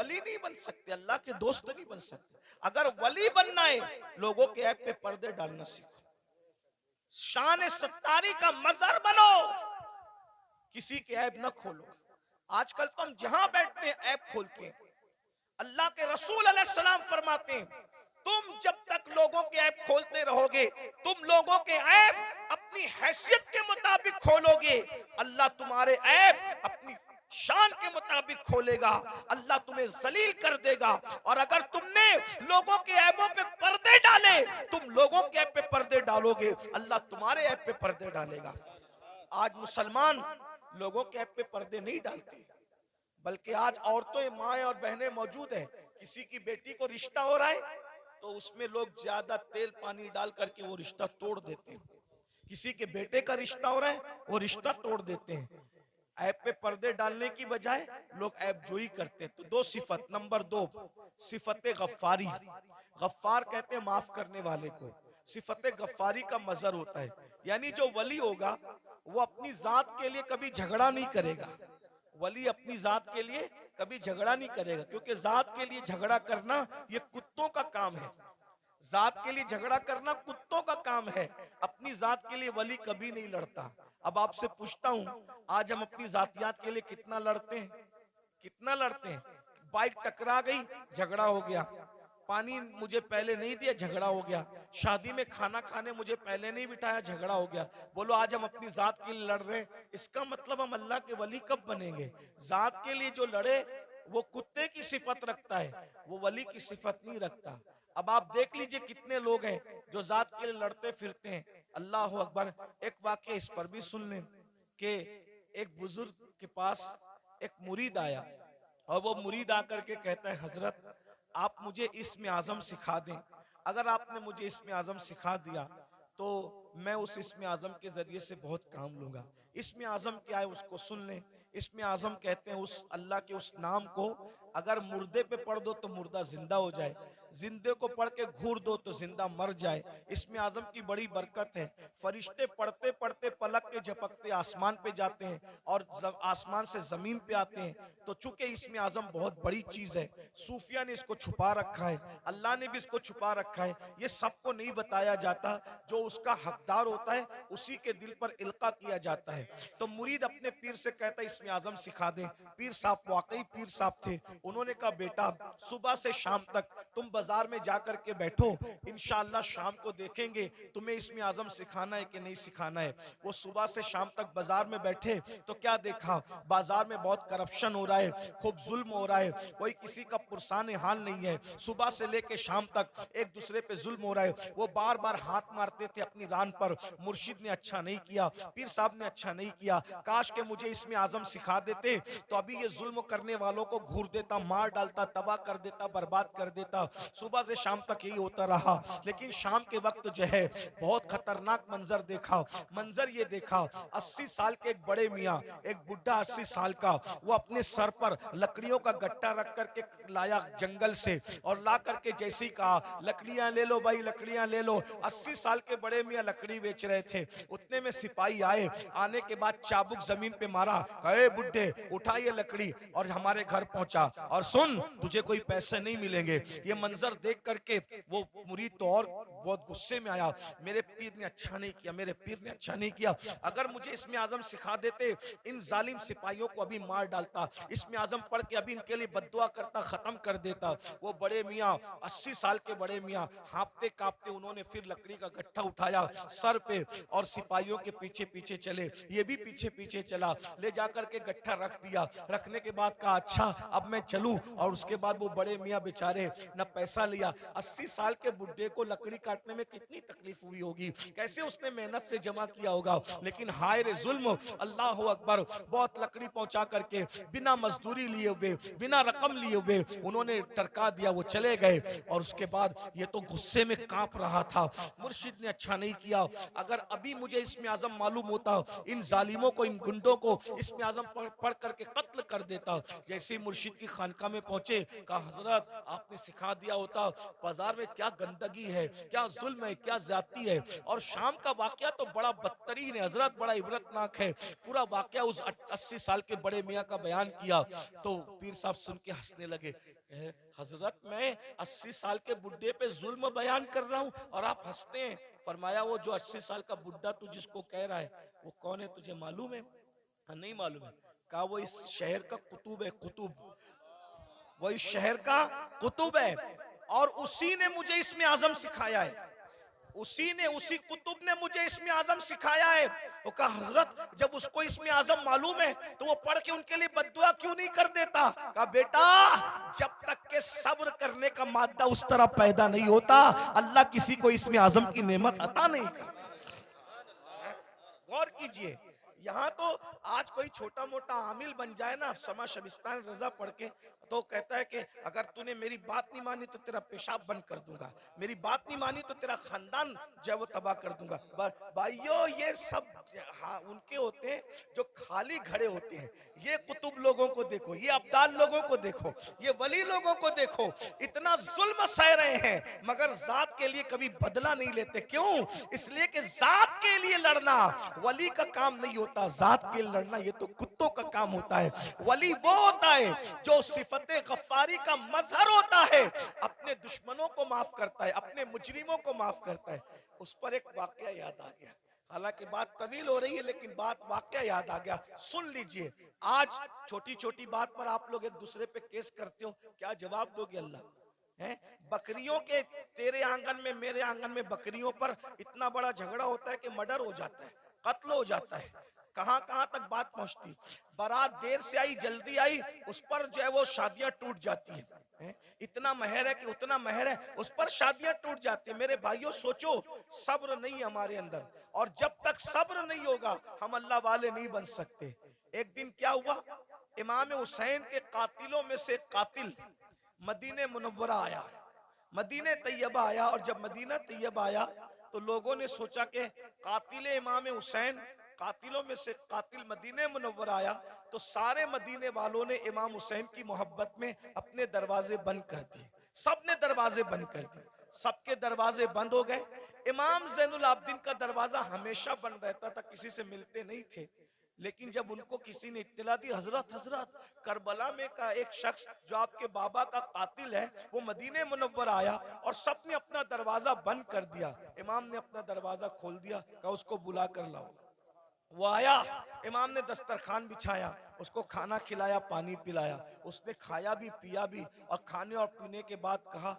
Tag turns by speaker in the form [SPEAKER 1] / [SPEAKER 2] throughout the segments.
[SPEAKER 1] वली नहीं बन सकते, अल्लाह के दोस्त नहीं बन सकते। अगर वली बनना है, लोगों के ऐप पे पर्दे डालना सीखो, शान सत्तारी का मजहर बनो, किसी के ऐप न खोलो। आजकल तो हम जहां बैठते हैं ऐप खोलते हैं। अल्लाह के रसूल अलैहिस्सलाम फरमाते हैं, तुम जब तक लोगों के ऐप खोलते रहोगे, तुम लोगों के ऐप अपनी हैसियत के मुताबिक खोलोगे, अल्लाह तुम्हारे ऐप अपनी शान के मुताबिक खोलेगा, अल्लाह तुम्हें जलील कर देगा। और अगर तुमने लोगों के ऐबों पे पर्दे डाले, तुम लोगों के ऐप पे पर्दे डालोगे, अल्लाह तुम्हारे ऐप पे पर्दे डालेगा। आज मुसलमान लोगों के ऐप पे पर्दे नहीं डालते, बल्कि आज औरतें, माएँ और बहनें मौजूद है, किसी की बेटी को रिश्ता हो रहा है तो उसमें लोग ज्यादा तेल पानी डाल करके वो रिश्ता तोड़ देते हैं। किसी के बेटे का रिश्ता हो रहा है, वो रिश्ता तोड़ देते हैं। ऐप पे पर्दे डालने की बजाय लोग ऐप जोई करते हैं। तो दो सिफत, नंबर दो सिफत गफ्फारी, गफ्फार कहते हैं माफ करने वाले को। सिफत गफ्फारी का मजहर होता है, यानी जो वली होगा वो अपनी जात के लिए कभी झगड़ा नहीं करेगा। वली अपनी जात के लिए कभी झगड़ा नहीं करेगा, क्योंकि जात के लिए झगड़ा करना ये कुत्तों का काम है। जात के लिए झगड़ा करना कुत्तों का काम है, अपनी जात के लिए वली कभी नहीं लड़ता। अब आपसे पूछता हूं, आज हम अपनी जातियात के लिए कितना लड़ते हैं? कितना लड़ते हैं? बाइक टकरा गई, झगड़ा हो गया। पानी मुझे पहले नहीं दिया, झगड़ा हो गया। शादी में खाना खाने मुझे पहले नहीं बिठाया, झगड़ा हो गया। बोलो आज हम अपनी जात के लिए लड़ रहे हैं, इसका मतलब हम अल्लाह के वली कब बनेंगे? जात के लिए जो लड़े वो कुत्ते की सिफत रखता है, वो वली की सिफत नहीं रखता। अब आप देख लीजिए कितने लोग हैं जो जात के लिए लड़ते फिरते हैं। अल्लाह अकबर। एक वाक्य इस पर भी सुन लें कि एक बुजुर्ग के पास एक मुरीद आया और वो मुरीद आकर के कहता है, हजरत आप मुझे इस्म आजम सिखा दें। अगर आपने मुझे इस्म आजम सिखा दिया तो मैं उस इस्म आजम के जरिए से बहुत काम लूंगा। इस्म आजम क्या है उसको सुन लें। इस्म आजम कहते हैं उस अल्लाह के उस नाम को अगर मुर्दे पे पढ़ दो तो मुर्दा जिंदा हो जाए, जिंदे को पढ़ के घूर दो तो जिंदा मर जाए। इसमें आजम की बड़ी बरकत है। फरिश्ते पढ़ते पढ़ते पलक के झपकते आसमान पे जाते हैं और आसमान से जमीन पे आते हैं। तो चूंकि इसमें आजम बहुत बड़ी चीज है, सूफिया ने इसको छुपा रखा है, अल्लाह ने भी इसको छुपा रखा है। ये सबको नहीं बताया जाता, जो उसका हकदार होता है उसी के दिल पर इल्का किया जाता है। तो मुरीद अपने पीर से कहता है इसमें आजम सिखा दें। पीर साहब वाकई पीर साहब थे। उन्होंने कहा बेटा सुबह से शाम तक तुम बाजार में जाकर के बैठो, इंशाअल्लाह शाम को देखेंगे तुम्हें इसमें आजम सिखाना है कि नहीं सिखाना है। वो सुबह से शाम तक बाजार में बैठे तो क्या देखा, बाजार में बहुत करप्शन हो रहा है, खूब जुल्म हो रहा है, कोई किसी का पुरसान हाल नहीं है। सुबह से लेके शाम तक एक दूसरे पे जुल्म हो रहा है। वो बार बार हाथ मारते थे अपनी रान पर, मुर्शिद ने अच्छा नहीं किया, पीर साहब ने अच्छा नहीं किया, काश के मुझे इसमें आजम सिखा देते तो अभी ये जुल्म करने वालों को घूर देता, मार डालता, तबाह कर देता, बर्बाद कर देता। सुबह से शाम तक यही होता रहा। लेकिन शाम के वक्त जो है बहुत खतरनाक मंजर देखा। मंजर ये देखा, 80 साल के एक बड़े मियाँ, एक बुढ़ा 80 साल का, वो अपने सर पर लकड़ियों का गट्टा रख करके लाया जंगल से और ला करके जैसे ही कहा लकड़ियां ले लो भाई, लकड़ियां ले लो। 80 साल के बड़े मियाँ लकड़ी बेच रहे थे। उतने में सिपाही आए, आने के बाद चाबुक जमीन पे मारा, अरे बुड्ढे उठा ये लकड़ी और हमारे घर पहुंचा और सुन तुझे कोई पैसे नहीं मिलेंगे। ये मंजर देख करके वो मुरीद तो और बहुत गुस्से में आया, मेरे पीर ने अच्छा नहीं किया, मेरे पीर ने अच्छा नहीं किया। अगर मुझे इसमें आजम सिखा देते इन जालिम सिपाहियों को अभी मार डालता, इसमें आजम पढ़ के अभी इनके लिए बद्दुआ करता, खत्म कर देता। वो बड़े मियाँ 80 साल के बड़े मियाँ हाँपते कांपते उन्होंने फिर लकड़ी का गट्ठा उठाया सर पे और सिपाहियों के पीछे पीछे चले। ये भी पीछे पीछे चला, ले जाकर के गट्ठा रख दिया। रखने के बाद कहा अच्छा अब मैं चलूं। और उसके बाद वो बड़े मियाँ बेचारे न पैसा लिया। 80 साल के बुड्ढे को लकड़ी काटने में कितनी तकलीफ हुई होगी, कैसे उसने मेहनत से जमा किया होगा। लेकिन हाय रे जुल्म, अल्लाह अकबर, बहुत लकड़ी पहुंचा करके बिना मजदूरी लिए हुए, बिना रकम लिए हुए उन्होंने टरका दिया, वो चले गए। और उसके बाद ये तो गुस्से में कांप रहा था, मुर्शिद ने अच्छा नहीं किया। अगर अभी मुझे इसमें आजम मालूम होता, इन जालिमों को, इन गुंडों को इसमें आजम पढ़ करके कत्ल कर देता। जैसे ही मुर्शिद की खानका में पहुंचे, कहा हजरत आपने सिखा दिया होता, बाजार में क्या गंदगी है, क्या क्या जुल्म है, क्या जाती है। और शाम का वाकया तो बड़ा बदतरीन है हजरत, बड़ा इबरतनाक है। पूरा वाकया उस 80 साल के बड़े मियाँ का बयान किया तो पीर साहब सुन के हंसने लगे। हजरत मैं 80 साल के बुढ़े पे जुल्म बयान कर रहा हूँ और आप हंसते हैं। फरमाया वो जो 80 साल का बुढ़ा तू जिसको कह रहा है वो कौन है, तुझे मालूम है? नहीं मालूम है। कहा वो इस शहर का कुतुब है, कुतुब, वो इस शहर का कुतुब है और उसी ने मुझे इसमें आजम सिखाया है, उसी कुतुब ने मुझे इसमें आजम सिखाया है। वो कहा हजरत जब उसको इसमें आजम मालूम है तो वो पढ़ के उनके लिए बद्दुआ क्यों नहीं कर देता? कहा बेटा जब तक के सब्र करने का मादा उस तरह पैदा नहीं होता अल्लाह किसी को इसमें आजम की नेमत अता नहीं करता। गौर कीजिए, यहाँ तो आज कोई छोटा मोटा आमिल बन जाए ना समा शबिस्तान रजा पढ़ के तो कहता है कि अगर तूने मेरी बात नहीं मानी तो तेरा पेशाब बंद कर दूंगा, मेरी बात नहीं मानी तो तेरा खानदान जो है वो तबाह कर दूंगा। भाइयों ये सब हाँ उनके होते हैं जो खाली खड़े होते हैं। ये कुतुब लोगों को देखो, ये अब्दाल लोगों को देखो, ये वली लोगों को देखो, इतना जुल्म सह रहे हैं मगर जात के लिए कभी बदला नहीं लेते। क्यों? इसलिए कि जात के लिए लड़ना वली का काम नहीं होता, जात के लिए लड़ना ये तो कुत्तों का काम होता है। वली वो होता है जो सिफते गफ्फारी का मजहर होता है, अपने दुश्मनों को माफ करता है, अपने मुजरिमों को माफ करता है। उस पर एक वाकया याद आ गया, हालांकि बात तवील हो रही है लेकिन बात वाकया याद आ गया, सुन लीजिए। आज छोटी छोटी बात पर आप लोग एक दूसरे पे केस करते हो, क्या जवाब दोगे अल्लाह? हैं बकरियों के तेरे आंगन में मेरे आंगन में बकरियों पर इतना बड़ा झगड़ा होता है कि मर्डर हो जाता है, कत्ल हो जाता है। कहां कहां तक बात पहुंचती, बारात देर से आई जल्दी आई उस पर जो है वो शादियां टूट जाती हैं। इतना महर है कि उतना महर है उस पर शादियां टूट जाती है। मेरे भाइयों सोचो, सब्र नहीं हमारे अंदर और जब तक सब्र नहीं होगा हम अल्लाह वाले नहीं बन सकते। एक दिन क्या हुआ, इमाम हुसैन के कातिलों में से कातिल मदीने मुनव्वरा आया, मदीने तैयबा आया। और जब मदीना तैयबा आया तो लोगों ने सोचा कि कातिल इमाम हुसैन, कातिलों में से कातिल मदीने मुनव्वर आया तो सारे मदीने वालों ने इमाम हुसैन की मोहब्बत में अपने दरवाजे बंद कर दिए, सबने दरवाजे बंद कर दिए, सबके दरवाजे बंद हो गए। इमाम ज़ैनुल आबिदीन का दरवाजा हमेशा बंद रहता था, किसी से मिलते नहीं थे। लेकिन जब उनको किसी ने इत्तला दी हजरत करबला में का एक शख्स जो आपके बाबा का कातिल है वो मदीने मुनव्वर आया और सबने अपना दरवाजा बंद कर दिया। इमाम ने अपना दरवाजा खोल दिया, कहा उसको बुला कर लाओ। वो आया, इमाम ने दस्तरखान बिछाया, उसको खाना खिलाया, पानी पिलाया, उसने खाया भी पिया भी और खाने और पीने के बाद कहा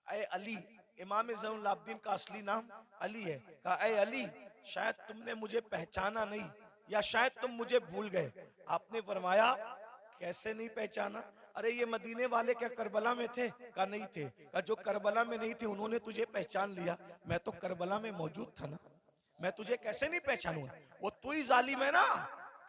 [SPEAKER 1] ऐ अली, इमाम ज़ैनुल आबिदीन का असली नाम अली है, कहा ऐ अली शायद तुमने मुझे पहचाना नहीं या शायद तुम मुझे भूल गए। आपने फरमाया कैसे नहीं पहचाना? अरे ये मदीने वाले क्या करबला में थे? कहा नहीं थे। कहा जो करबला में नहीं थे उन्होंने तुझे पहचान लिया, मैं तो करबला में मौजूद था ना, मैं तुझे कैसे नहीं पहचानूंगा? वो तू ही जालिम है ना,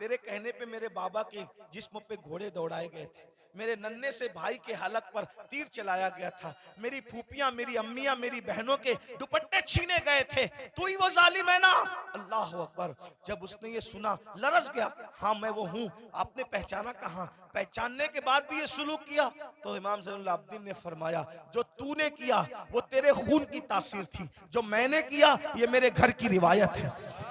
[SPEAKER 1] तेरे कहने पे मेरे बाबा के जिस्म पे घोड़े दौड़ाए गए थे, मेरे नन्हे से भाई के हलक पर तीर चलाया गया था, मेरी फूफियां मेरी अम्मियां मेरी बहनों के दुपट्टे छीने गए थे, तू ही वो जालिम है ना? अल्लाह अकबर। जब उसने ये सुना लरस गया, हाँ मैं वो हूँ। आपने पहचाना कहाँ? पहचानने के बाद भी ये सुलूक किया? तो इमाम ज़ैनुल आबिदीन ने फरमाया जो तूने किया वो तेरे खून की तासीर थी, जो मैंने किया ये मेरे घर की रिवायत है।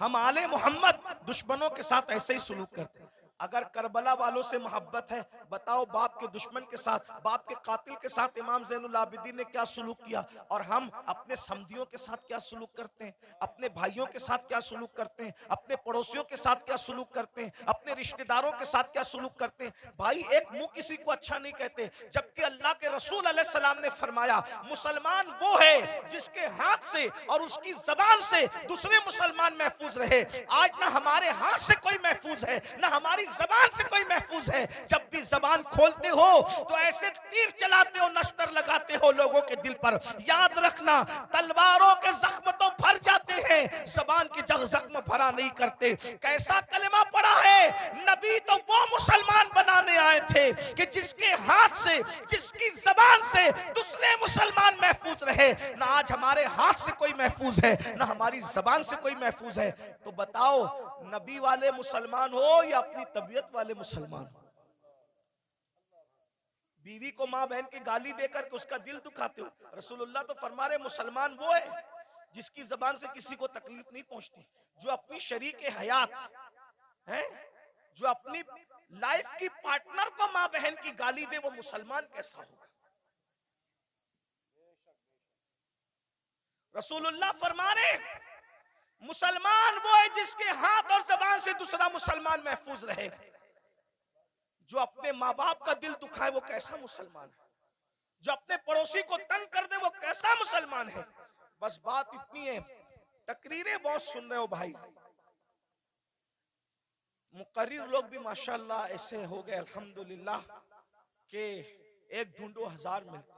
[SPEAKER 1] हम आले मोहम्मद दुश्मनों के साथ ऐसे ही सुलूक करते हैं। अगर करबला वालों से मोहब्बत है, बताओ बाप के दुश्मन के साथ, बाप के कातिल के साथ इमाम ज़ैनुल आबिदीन ने क्या सुलूक किया? और हम अपने समधियों के साथ क्या सुलूक करते हैं, अपने भाइयों के साथ क्या सुलूक करते हैं, अपने पड़ोसियों के साथ क्या सुलूक करते हैं, अपने रिश्तेदारों के साथ क्या सुलूक करते हैं। भाई एक मुंह किसी को अच्छा नहीं कहते, जबकि अल्लाह के रसूल अलैहि सलाम ने फरमाया मुसलमान वो है जिसके हाथ से और उसकी जबान से दूसरे मुसलमान महफूज रहे। आज ना हमारे हाथ से कोई महफूज है ना हमारी जबान से कोई महफूज है। जब भी जबान खोलते हो तो ऐसे तीर चलाते हो, नश्तर लगाते हो लोगों के दिल पर। याद रखना तलवारों के जख्म तो भर जाते हैं, जबान के जख्म भरा नहीं करते। कैसा कलमा पड़ा है, नबी तो वो मुसलमान बनाने आए थे कि जिसके हाथ से जिसकी जबान से दूसरे मुसलमान महफूज रहे। ना आज हमारे हाथ से कोई महफूज है ना हमारी जबान से कोई महफूज है। तो बताओ नबी वाले मुसलमान हो या अपनी तबीयत वाले मुसलमान हो? बीवी को माँ बहन की गाली देकर के उसका दिल दुखाते हो। रसूलुल्लाह तो फरमा रहे मुसलमान वो है जिसकी जबान से किसी को तकलीफ नहीं पहुंचती, जो अपनी शरीक हयात है, जो अपनी लाइफ की पार्टनर को माँ बहन की गाली दे, वो मुसलमान कैसा होगा। रसूलुल्लाह फरमा रहे मुसलमान वो है जिसके हाथ और जबान से दूसरा मुसलमान महफूज रहे। जो अपने माँ बाप का दिल दुखाए वो कैसा मुसलमान है, जो अपने पड़ोसी को तंग कर दे वो कैसा मुसलमान है। बस बात इतनी है, तकरीरें बहुत सुन रहे हो भाई, मुकर्रिर लोग भी माशाल्लाह ऐसे हो गए अल्हम्दुलिल्लाह के एक ढूंढो हजार मिलते,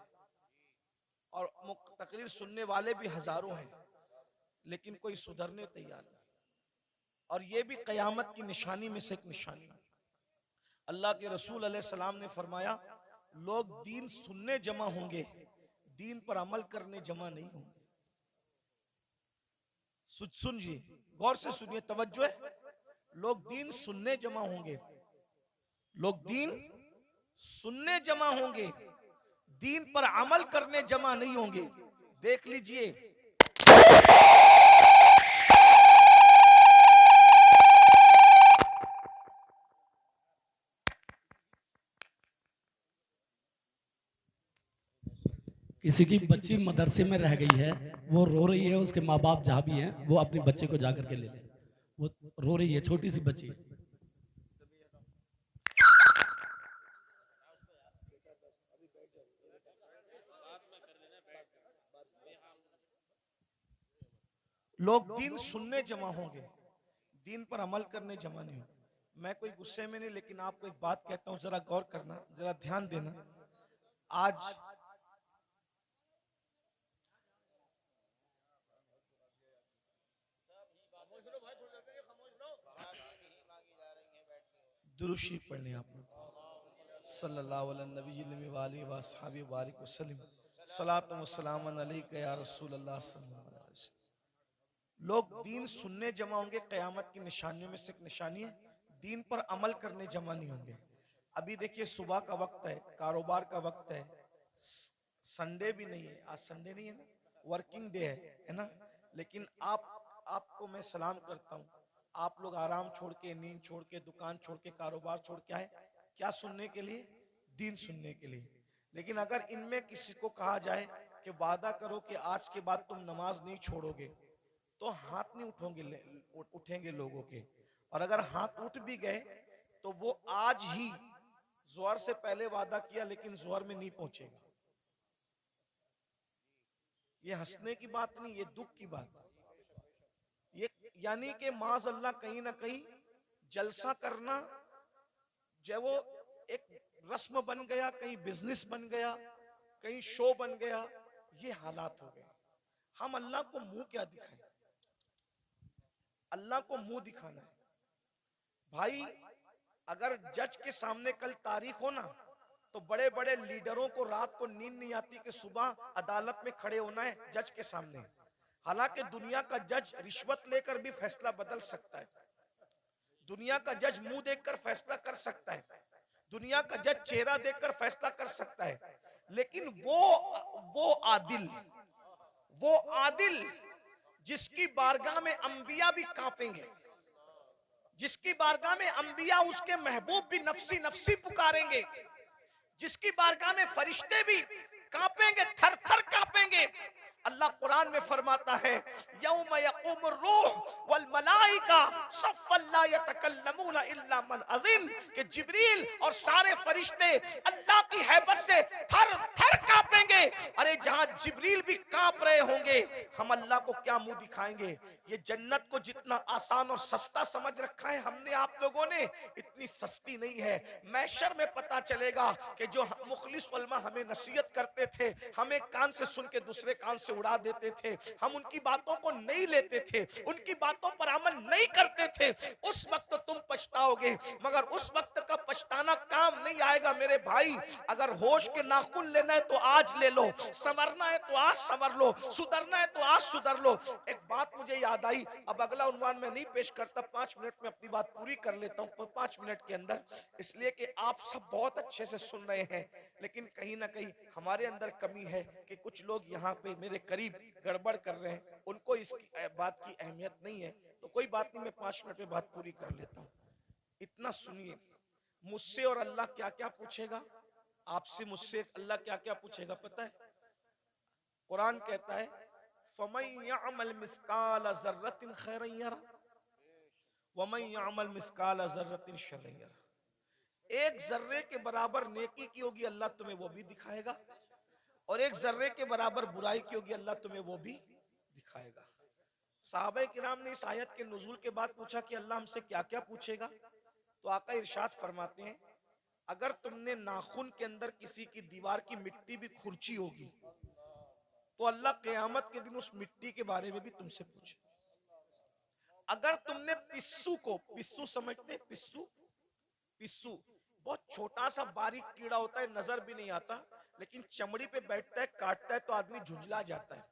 [SPEAKER 1] और तकरीर सुनने वाले भी हजारों हैं, लेकिन कोई सुधरने तैयार नहीं। और ये भी कयामत की निशानी में से एक निशानी है। अल्लाह के रसूल अलैहिस्सलाम ने फरमाया लोग दीन सुनने जमा होंगे, दीन पर अमल करने जमा नहीं होंगे। सुनिए, गौर से सुनिए, तवज्जो है। लोग दीन सुनने जमा होंगे, लोग दीन सुनने जमा होंगे, दीन पर अमल करने जमा नहीं होंगे। देख लीजिए,
[SPEAKER 2] किसी की बच्ची मदरसे में रह गई है, वो रो रही है, उसके माँ बाप जहाँ भी हैं वो अपने बच्चे को जाकर के ले ले, वो रो रही है, छोटी सी बच्ची।
[SPEAKER 1] लोग दीन सुनने जमा होंगे, दीन पर अमल करने जमा नहीं होंगे। मैं कोई गुस्से में नहीं, लेकिन आपको एक बात कहता हूं, जरा गौर करना, जरा ध्यान देना। आज दुरूशी पढ़ने आप लोग सल्लल्लाहु अलैहि वसल्लम, सलात व सलाम अलैका या रसूल अल्लाह सल्लल्लाहु अलैहि वसल्लम। लोग दीन सुनने जमा होंगे, क़यामत की निशानियों में से एक निशानी है, दीन पर अमल करने जमा नहीं होंगे। अभी देखिए सुबह का वक्त है, कारोबार का वक्त है, संडे भी नहीं है, आज संडे नहीं है ना, वर्किंग डे है ना। लेकिन आपको मैं सलाम करता हूँ, आप लोग आराम छोड़ के, नींद छोड़ के, दुकान छोड़ के, कारोबार छोड़ के आए, क्या सुनने के लिए? दीन सुनने के लिए। लेकिन अगर इनमें किसी को कहा जाए कि वादा करो कि आज के बाद तुम नमाज नहीं छोड़ोगे, तो हाथ नहीं उठेंगे लोगों के। और अगर हाथ उठ भी गए तो वो आज ही जोहर से पहले वादा किया, लेकिन जोहर में नहीं पहुंचेगा। ये हंसने की बात नहीं, ये दुख की बात। ये यानी कि माज अल्लाह कहीं ना कहीं जलसा करना जो वो एक रस्म बन गया, कहीं बिजनेस बन गया, कहीं शो बन गया, ये हालात हो गए। हम अल्लाह को मुंह क्या दिखाएं? अल्लाह को मुंह दिखाना है भाई। अगर जज के सामने कल तारीख हो ना, तो बड़े बड़े लीडरों को रात को नींद नहीं आती कि सुबह अदालत में खड़े होना है जज के सामने। हालांकि दुनिया का जज रिश्वत लेकर भी फैसला बदल सकता है, दुनिया का जज मुंह देखकर फैसला कर सकता है, दुनिया का जज चेहरा देखकर फैसला कर सकता है, लेकिन वो आदिल जिसकी बारगाह में अंबिया भी कांपेंगे, जिसकी बारगाह में अंबिया उसके महबूब भी नफसी नफसी पुकारेंगे, जिसकी बारगाह में फरिश्ते भी कांपेंगे, थर थर कांपेंगे। अल्लाह कुरान में फरमाता है यौम यक़ूमुर रूह वल मलाइका सफ़्फ़न ला यतकल्लमूना इल्ला मन अज़िन, कि जिब्रील और सारे फरिश्ते अल्लाह की हैबत से थर थर कांपेंगे। अरे जहां जिब्रील भी कांप रहे होंगे, हम अल्लाह को क्या मुंह दिखाएंगे? ये जन्नत को जितना आसान और सस्ता समझ रखा है हमने, आप लोगों ने, इतनी सस्ती नहीं है। मैशर में पता चलेगा कि जो मुखलिस उलमा हमें नसीहत करते थे, हमें कान से सुन के दूसरे कान से उड़ा देते थे, हम उनकी बातों को नहीं लेते थे, उनकी बातों पर अमल नहीं करते थे, उस वक्त तुम पछताओगे। मगर उस वक्त का पछताना काम नहीं आएगा मेरे भाई। अगर होश के नाखून लेना है तो आज ले लो, संवरना है तो आज संवर लो, सुधरना है तो आज सुधर लो। एक बात मुझे याद आई, अब अगला उन्वान में नहीं पेश करता, 5 मिनट में अपनी बात पूरी कर लेता हूँ 5 मिनट के अंदर, इसलिए कि आप सब बहुत अच्छे से सुन रहे हैं। लेकिन कहीं ना कहीं हमारे अंदर कमी है कि कुछ लोग यहाँ पे मेरे करीब गड़बड़ कर रहे हैं, उनको इस बात की अहमियत नहीं है। तो कोई बात नहीं, मैं 5 मिनट में बात पूरी कर लेता हूँ। इतना सुनिए, मुझसे और अल्लाह क्या क्या पूछेगा, आपसे मुझसे अल्लाह क्या क्या पूछेगा पता है? कुरान कहता है फमन यअमल मिस्काल ज़र्रतिन खैरन यरा वमन यअमल मिस्काल ज़र्रतिन शर्रन यरा। एक जर्रे के बराबर नेकी की होगी, अल्लाह तुम्हें वो भी दिखाएगा, और एक जर्रे के बराबर बुराई की होगी, अल्लाह तुम्हें वो भी दिखाएगा। साहबे किराम ने इस आयत के नुज़ूल के बाद पूछा कि अल्लाह हमसे क्या क्या पूछेगा, तो आका इरशाद फरमाते हैं अगर तुमने नाखून के अंदर किसी की दीवार की मिट्टी भी खुरची होगी तो अल्लाह क़यामत के दिन उस मिट्टी के बारे में भी तुमसे पूछे। अगर तुमने पिस्सू को, पिस्सू समझते हैं? पिस्सू, पिस्सू बहुत छोटा सा बारीक कीड़ा होता है, नजर भी नहीं आता, लेकिन चमड़ी पे बैठता है, काटता है तो आदमी झुंझला जाता है।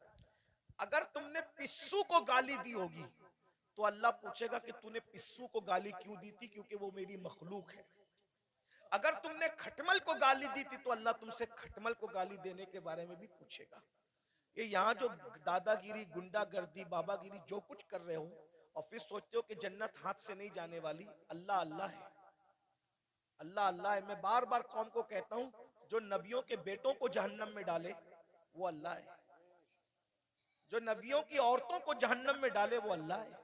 [SPEAKER 1] अगर तुमने पिस्सू को गाली दी होगी तो अल्लाह पूछेगा कि तूने पिस्सू को गाली क्यों दी थी, क्योंकि वो मेरी मखलूक है। अगर तुमने खटमल को गाली दी थी तो अल्लाह तुमसे खटमल को गाली देने के बारे में भी पूछेगा। ये यहाँ जो दादागिरी, गुंडागर्दी, बाबागिरी जो कुछ कर रहे हो और फिर सोचते हो कि जन्नत हाथ से नहीं जाने वाली, अल्लाह अल्लाह है, अल्लाह अल्लाह है। मैं बार बार कौम को कहता हूँ, जो नबियों के बेटों को जहन्नम में डाले वो अल्लाह है, जो नबियों की औरतों को जहन्नम में डाले वो अल्लाह है,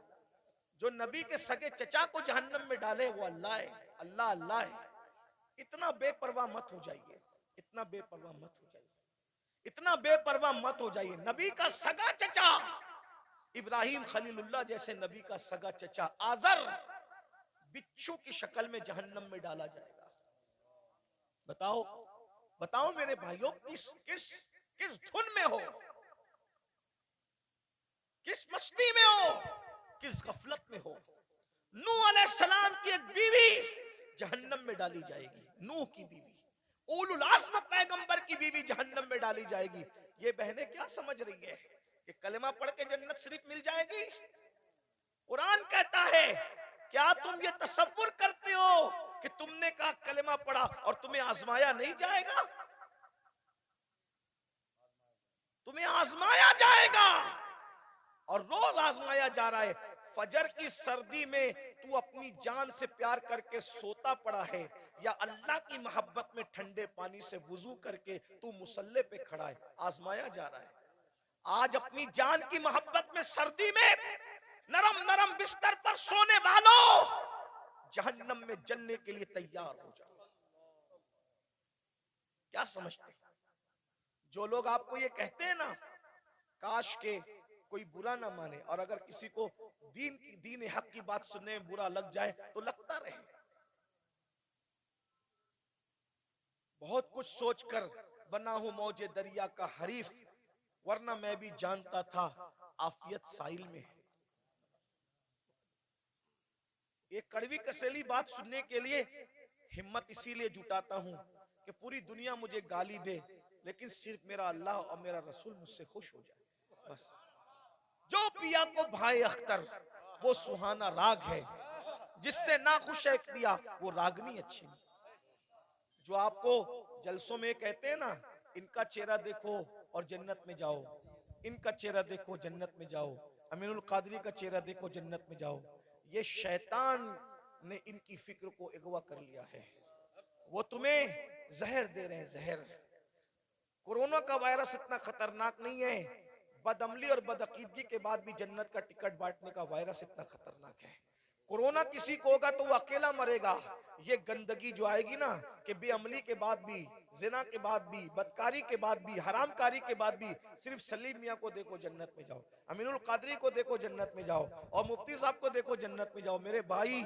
[SPEAKER 1] जो नबी के सगे चचा को जहन्नम में डाले वो अल्लाह है। अल्लाह अल्लाह है। इतना बेपरवाह मत हो जाइए, इतना बेपरवाह मत हो जाइए, इतना बेपरवाह मत हो जाइए। नबी का सगा चचा इब्राहिम खलीलुल्लाह जैसे नबी का सगा चचा आजर बिच्छू की शक्ल में जहन्नम में डाला जाएगा। बताओ बताओ मेरे भाइयों, किस किस किस धुन में हो, किस मस्ती में हो, किस गफलत में हो? नूह अलैहिस्सलाम की एक बीवी जहन्नम में डाली जाएगी, नूह की बीवी, उलुल आज़्म पैगंबर की बीवी जहन्नम में डाली जाएगी। ये बहनें क्या समझ रही है कि कलमा पढ़ के जन्नत शरीफ मिल जाएगी? कुरान कहता है क्या तुम ये तसव्वुर करते हो कि तुमने कहा कलमा पढ़ा और तुम्हें आजमाया नहीं जाएगा? तुम्हें आजमाया जाएगा और रोज आजमाया जा रहा है। फजर की सर्दी में तू अपनी जान से प्यार करके सोता पड़ा है, या अल्लाह की मोहब्बत में ठंडे पानी से वुजू करके तू मुसल्ले पे खड़ा है, आजमाया जा रहा है। आज अपनी जान की मोहब्बत में सर्दी में नरम नरम बिस्तर पर सोने वालों, जहन्नम में जलने के लिए तैयार हो जाओ। क्या समझते? जो लोग आपको ये कहते हैं ना, काश के कोई बुरा ना माने, और अगर किसी को दीन हक की बात सुनने में बुरा लग जाए तो लगता रहे। बहुत कुछ सोचकर बना हूं मौजे दरिया का हरीफ, वरना मैं भी जानता था आफियत साहिल में है। एक कड़वी कसेली बात सुनने के लिए हिम्मत इसीलिए जुटाता हूं कि पूरी दुनिया मुझे गाली दे, लेकिन सिर्फ मेरा अल्लाह और मेरा रसूल मुझसे खुश हो जाए बस। जो पिया को भाई अख्तर वो सुहाना राग है, जिससे ना खुश है पिया वो रागनी अच्छी नहीं। जो आपको जलसों में कहते हैं ना, इनका चेहरा देखो और जन्नत में जाओ, इनका चेहरा देखो जन्नत में जाओ, अमीनुल कादरी का चेहरा देखो जन्नत में जाओ, ये शैतान ने इनकी फिक्र को अगवा कर लिया है। वो तुम्हें जहर दे रहे हैं, जहर। कोरोना का वायरस इतना खतरनाक नहीं है, बदअमली और बदअकीदगी के बाद भी जन्नत का टिकट बांटने का वायरस इतना खतरनाक है। कोरोना किसी को होगा तो वो अकेला मरेगा। ये गंदगी जो आएगी ना, कि बेअमली के बाद भी, जिना के बाद भी, बदकारी के बाद भी, हरामकारी के बाद भी सिर्फ सलीम मियाँ को देखो जन्नत में जाओ, अमीनुल कादरी को देखो जन्नत में जाओ, और मुफ्ती साहब को देखो जन्नत में जाओ। मेरे भाई,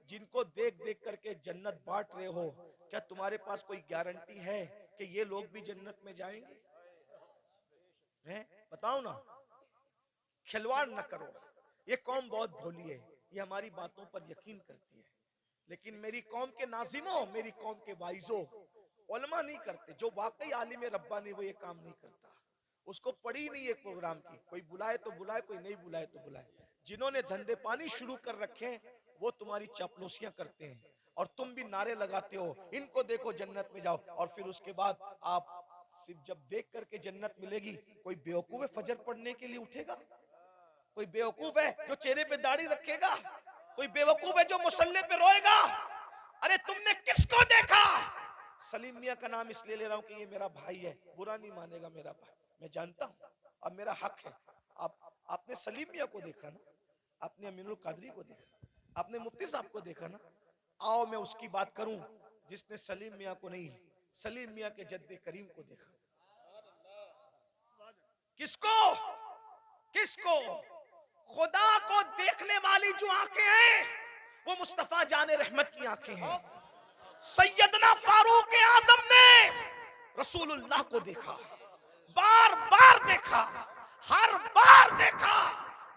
[SPEAKER 1] जिनको देख देख करके जन्नत बांट रहे हो, क्या तुम्हारे पास कोई गारंटी है कि ये लोग भी जन्नत में जाएंगे? हैं? बताओ ना। खिलवाड़ न करो। ये कौम बहुत भोली है, ये हमारी बातों पर यकीन करती है, लेकिन मेरी कौम के नाजिमों, मेरी कौम के वाइजों, उलमा नहीं करते। जो वाकई आलिम रब्बानी वो ये काम नहीं करता। उसको पड़ी नहीं है प्रोग्राम की, कोई बुलाए तो बुलाए, कोई नहीं बुलाए तो बुलाए। जिन्होंने धंधे पानी शुरू कर रखे हैं वो तुम्हारी चापलूसियां करते हैं, और तुम भी नारे लगाते हो, इनको देखो जन्नत में जाओ, और फिर उसके बाद आप सिर्फ जब देख करके जन्नत मिलेगी, कोई बेवकूफ है फजर पढ़ने के लिए उठेगा? कोई बेवकूफ है जो चेहरे पे दाढ़ी रखेगा? कोई बेवकूफ है जो मुसल्ले पे रोएगा? अरे तुमने किसको देखा? सलीम मियां का नाम इसलिए ले रहा हूं कि ये मेरा भाई है, बुरा नहीं मानेगा मेरा भाई, मैं जानता हूं, अब मेरा हक है। आपने सलीम मियां को देखा ना, आपने अमीनुल कादरी को देखा, आपने मुफ्ती साहब को देखा ना। आओ मैं उसकी बात करूं जिसने सलीम मियां को नहीं, सलीम मियां के जद्दे करीम को देखा। किसको? किसको? खुदा को देखने वाली जो आंखें हैं वो मुस्तफा जाने रहमत की आंखें हैं। सैयदना फारूक आजम ने रसूलुल्लाह को देखा, बार बार देखा, हर बार देखा,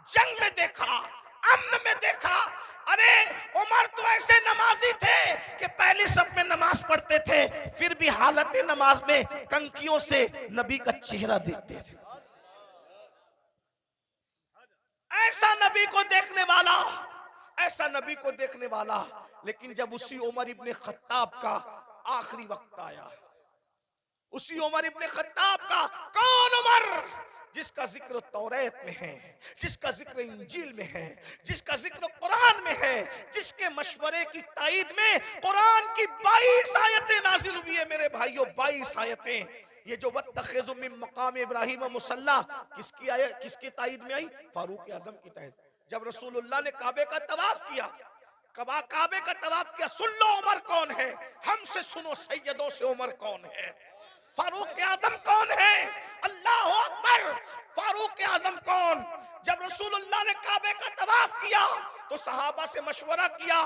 [SPEAKER 1] जंग में देखा, अमन में देखा। अरे उमर तो ऐसे नमाजी थे कि पहली सब में नमाज पढ़ते थे, फिर भी हालत नमाज में कंकियों से नबी का चेहरा देखते थे। ऐसा नबी को देखने वाला, ऐसा नबी को देखने वाला। लेकिन जब उसी उमर इब्ने खत्ताब का आखिरी वक्त आया, उसी उमर इब्ने खत्ताब का, कौन उमर जिसका जिक्र तौरात में है, जिसका जिक्र इंजील में है, जिसका जिक्र कुरान में है, जिसके मशवरे की ताईद में कुरान की 22 आयतें नाजिल हुई है मेरे भाइयों, 22 आयतें। ये जो वत्तखिज़ु मिन मकाम इब्राहीम मुसल्ला किसकी आयत, किसकी ताईद में आई? फारूक आजम की ताईद। जब रसूलुल्लाह ने काबे का तवाफ किया, काबे का तवाफ किया, सुन लो उमर कौन है, हमसे सुनो सैयदों से उमर कौन है, फारूक आजम कौन है? अल्लाह अकबर। फारूक आजम कौन? जब रसूलुल्लाह ने काबे का तवाफ किया तो सहाबा से मशवरा किया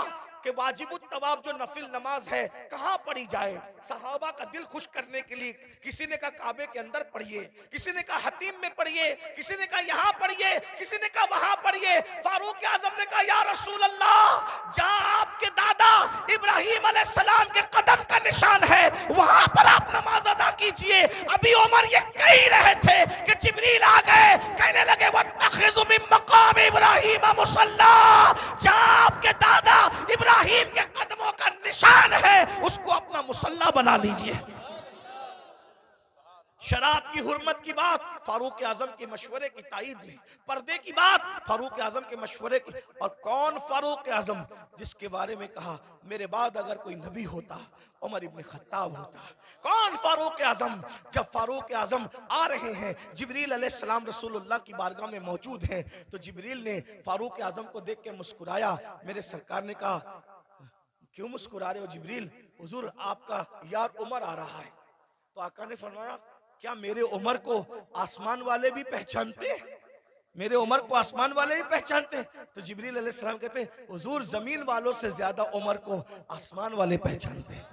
[SPEAKER 1] कि वाजिबुत तवाफ जो नफिल नमाज है कहाँ पढ़ी जाए। सहाबा का दिल खुश करने के लिए किसी ने कहा काबे के अंदर पढ़िए, किसी ने कहा हतीम में पढ़िए, किसी ने कहा यहाँ पढ़िए, किसी ने कहा वहां पढ़िए। फारूक आजम ने कहा या रसूल अल्लाह, जहाँ आपके दादा इब्राहिम अलैहिस्सलाम के कदम का निशान है वहां पर आप नमाज अदा कीजिए। अभी उमर ये कह ही रहे थे कि जिब्रील आ गए, कहने लगे वत्तखिज़ु मिन मकाम इब्राहीम मुसल्ला, जहाँ आपके दादा इब्राहिम के कदमों का निशान है उसको अपना मुसल्ला बना लीजिए। शराब की हुर्मत की बात फारूक आजम के मशवरे की ताईद में, पर्दे की बात फारूक आजम के मशवरे की। और कौन फारूक आजम जिसके बारे में कहा मेरे बाद अगर कोई नबी होता उमर इब्ने खत्ताब होता। कौन फारूक आजम? जब फारूक आजम आ रहे हैं, जिब्रील अलैहिस्सलाम रसूलुल्लाह की बारगाह में मौजूद हैं, तो जिब्रील ने फारूक आजम को देख के मुस्कुराया। मेरे सरकार ने कहा क्यों मुस्कुरा रहे हो जिब्रील? हुजूर आपका यार उमर आ रहा है। तो आका ने फरमाया क्या मेरे उमर को आसमान वाले भी पहचानते? मेरे उमर को आसमान वाले भी पहचानते? तो जिब्रील अलैहिस्सलाम कहते हैं हुजूर जमीन वालों से ज्यादा उमर को आसमान वाले पहचानते।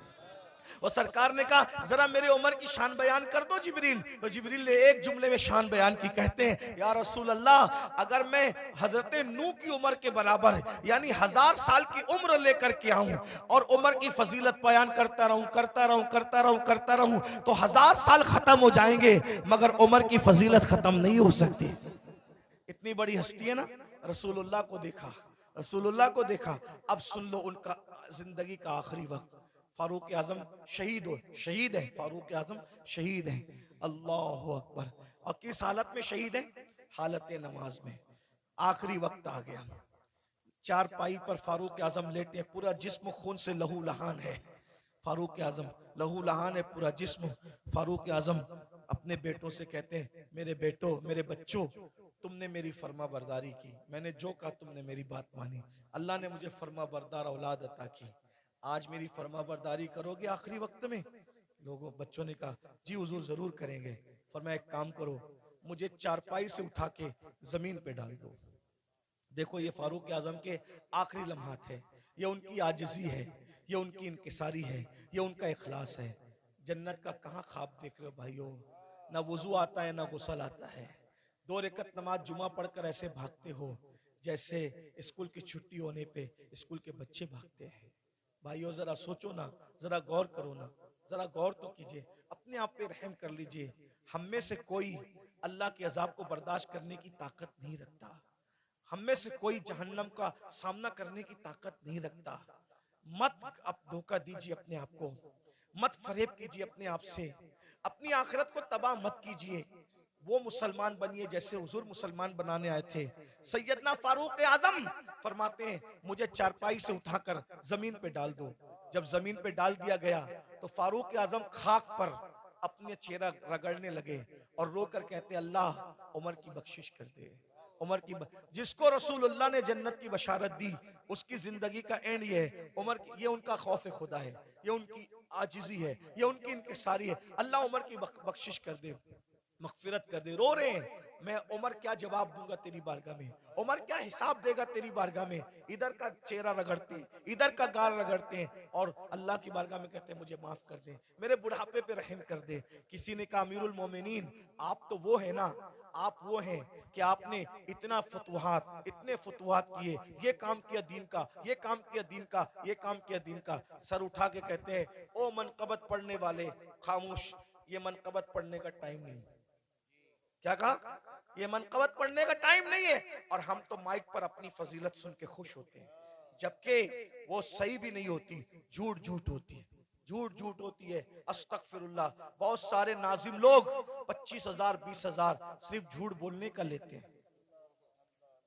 [SPEAKER 1] और सरकार ने कहा जरा मेरे उमर की शान बयान कर दो जिब्रील। तो जिब्रील ने एक जुमले में शान बयान की, कहते हैं या रसूल अल्लाह, अगर मैं हजरत नूह की उम्र के बराबर यानी 1000 साल की उम्र लेकर के आऊं और उमर की फजीलत बयान करता रहूं करता रहूं करता रहूं करता रहूं तो 1000 साल खत्म हो जाएंगे मगर उमर की फजीलत खत्म नहीं हो सकती। इतनी बड़ी हस्ती है ना। रसूलुल्लाह को देखा, रसूलुल्लाह को देखा। अब सुन लो उनका जिंदगी का आखिरी वक्त। फारूक आजम शहीद है, फारूक आजम शहीद हैं। अल्लाह अकबर। और किस हालत में शहीद हैं? हालत नमाज में। आखिरी वक्त आ गया, चारपाई पर फारूक आजम लेटे, पूरा जिस्म खून से लहू लहान है। फारूक आजम लहू लहान है पूरा जिस्म। फारूक आजम अपने बेटों से कहते हैं मेरे बेटो, मेरे बच्चों, तुमने मेरी फर्मा बरदारी की, मैंने जो कहा तुमने मेरी बात मानी, अल्लाह ने मुझे फर्मा बरदार औलाद अता की, आज मेरी फर्मा बरदारी करोगे आखिरी वक्त में? लोगों बच्चों ने कहा जी हुजूर जरूर करेंगे। फरमाया एक काम करो, मुझे चारपाई से उठा के जमीन पे डाल दो। देखो ये फारूक आजम के आखिरी लम्हात है, ये उनकी आजिज़ी है, ये उनकी इनकिसारी है, ये उनका इखलास है। जन्नत का कहाँ ख्वाब देख रहे हो भाइयों? ना वुजू आता है ना गुस्ल आता है। 2 रकअत नमाज जुमा पढ़कर ऐसे भागते हो जैसे स्कूल की छुट्टी होने पे स्कूल के बच्चे भागते हैं। भाइयों जरा सोचो ना, जरा गौर करो ना, जरा गौर तो कीजिए, अपने आप पे रहम कर लीजिए। हम में से कोई अल्लाह के अजाब को बर्दाश्त करने की ताकत नहीं रखता, हम में से कोई जहन्नम का सामना करने की ताकत नहीं रखता। मत अब धोखा दीजिए अपने आप को, मत फरेब कीजिए अपने आप से, अपनी आखिरत को तबाह मत कीजिए। वो मुसलमान बनिए जैसे हुजूर मुसलमान बनाने आए थे। सैयदना फारूक आजम फरमाते हैं, मुझे चारपाई से उठाकर जमीन पे डाल दो। जब जमीन पे डाल दिया गया तो फारूक आजम खाक पर अपने चेहरा रगड़ने लगे और रोकर कहते, अल्लाह उमर की बख्शिश कर दे। जिसको रसूलुल्लाह ने जन्नत की बशारत दी, उसकी जिंदगी का एंड ये है। उमर की, ये उनका खौफ खुदा है, ये उनकी आजिजी है, ये उनकी इनकिसारी है। अल्लाह उमर की बख्शिश कर दे, मगफिरत कर दे। रो रहे हैं, मैं उमर क्या जवाब दूंगा तेरी बारगाह में, उमर क्या हिसाब देगा तेरी बारगाह में। इधर का चेहरा रगड़ते हैं, इधर का गाल रगड़ते हैं और अल्लाह की बारगाह में कहते हैं, मुझे माफ कर दे, मेरे बुढ़ापे पे रहम कर दे। किसी ने कहा, अमीरुल मोमिनीन आप तो वो है ना, आप वो हैं कि आपने इतना फतुहात, इतने फतुहात किए, ये काम किया दीन का, ये काम किया दीन का, ये काम किया दीन का। सर उठा के कहते हैं, ओ मनकबत पढ़ने वाले खामोश, ये मनकबत पढ़ने का टाइम नहीं। क्या कहा? ये मनकबत पढ़ने का टाइम नहीं है। और हम तो माइक पर अपनी फजीलत सुन के खुश होते हैं, जबकि वो सही भी नहीं होती, झूठ झूठ होती है, झूठ झूठ होती है। अस्तगफिरुल्लाह। बहुत सारे नाजिम लोग 25,000 20,000 सिर्फ झूठ बोलने का लेते हैं।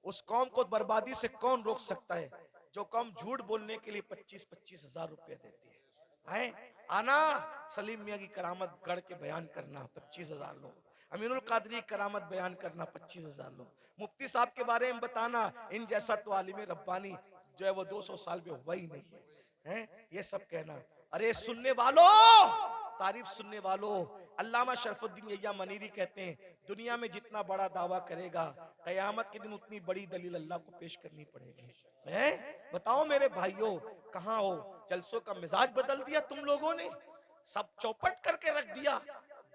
[SPEAKER 1] उस कौम को बर्बादी से कौन रोक सकता है जो कौम झूठ बोलने के लिए 25,000 रुपया देती है? आना सलीम मियाँ की करामत गढ़ के बयान करना 25,000 लोग, अमीनुल कादरी करामत बयान करना 25,000 लोग, मुफ्ती साहब के बारे में बताना, इन जैसा तो आलिम रब्बानी जो है वो 200 साल में हुआ ही नहीं है, ये सब कहना। अरे सुनने वालों, तारीफ सुनने वालों, अल्लामा शरफुद्दीन यहिया मनीरी कहते हैं, दुनिया में जितना बड़ा दावा करेगा, कयामत के दिन उतनी बड़ी दलील अल्लाह को पेश करनी पड़ेगी। बताओ मेरे भाइयों, कहाँ हो? जलसों का मिजाज बदल दिया तुम लोगों ने, सब चौपट करके रख दिया।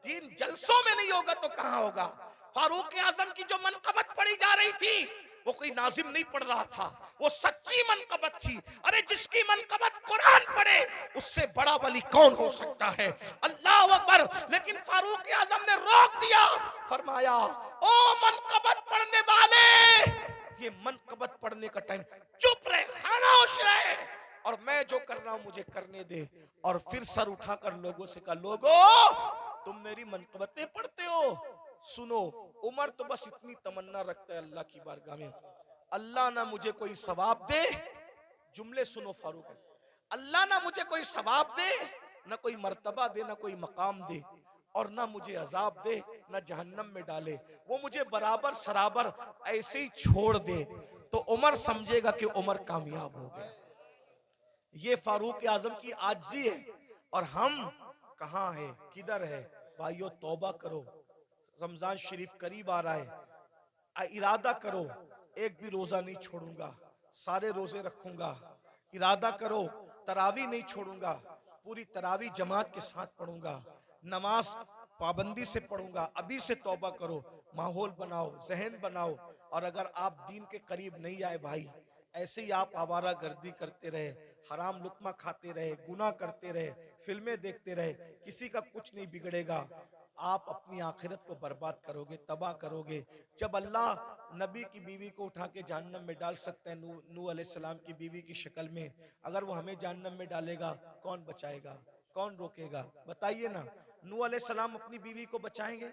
[SPEAKER 1] दीन जलसों में नहीं होगा तो कहाँ होगा? फारूक आजम की जो मनकबत पढ़ी जा रही थी, वो कोई नाजिम नहीं पढ़ रहा था, वो सच्ची मनकबत थी। अरे जिसकी मनकबत कुरान पढ़े, उससे बड़ा वली कौन हो सकता है? अल्लाह अकबर। लेकिन फारूक आजम ने रोक दिया, फरमाया, ओ मनकबत पढ़ने वाले, ये मनकबत पढ़ने का टाइम, चुप रहे, खामोश रहे, और मैं जो कर रहा हूं मुझे करने दे। और फिर सर उठाकर लोगों से कहा, लोगों तुम मेरी मनकबतें पढ़ते हो, सुनो। उमर तो बस इतनी तमन्ना रखता है अल्लाह की बारगाह में, अल्लाह ना मुझे कोई सवाब दे, जुमले सुनो फारूक, अल्लाह ना मुझे कोई सवाब दे, ना कोई मर्तबा दे, ना कोई मकाम दे, और ना मुझे अजाब दे, ना जहन्नम में डाले, वो मुझे बराबर सराबर ऐसे ही छोड़ दे, तो उमर समझेगा कि उमर कामयाब हो गया। ये फारूक आजम की आजिज़ी है। और हम कहाँ है, किधर है? भाइयों तौबा करो, रमजान शरीफ करीब आ रहा है, इरादा करो एक भी रोजा नहीं छोड़ूंगा, सारे रोजे रखूंगा। इरादा करो तरावी नहीं छोड़ूंगा, पूरी तरावी जमात के साथ पढ़ूंगा, नमाज पाबंदी से पढ़ूंगा। अभी से तौबा करो, माहौल बनाओ, जहन बनाओ। और अगर आप दीन के करीब नहीं आए भाई, ऐसे ही आप आवारा गर्दी करते रहे, हराम लुकमा खाते रहे, गुनाह करते रहे, फिल्में देखते रहे, किसी का कुछ नहीं बिगड़ेगा। आप अपनी आखिरत को बर्बाद करोगे, तबाह करोगे। जब अल्लाह नबी की बीवी को उठा के जहन्नम में डाल सकता है, नूह अलैहिस्सलाम की बीवी की शक्ल में, अगर वो हमें जहन्नम में डालेगा, कौन बचाएगा, कौन रोकेगा? बताइए ना। नूह अलैहिस्सलाम अपनी बीवी को बचाएंगे?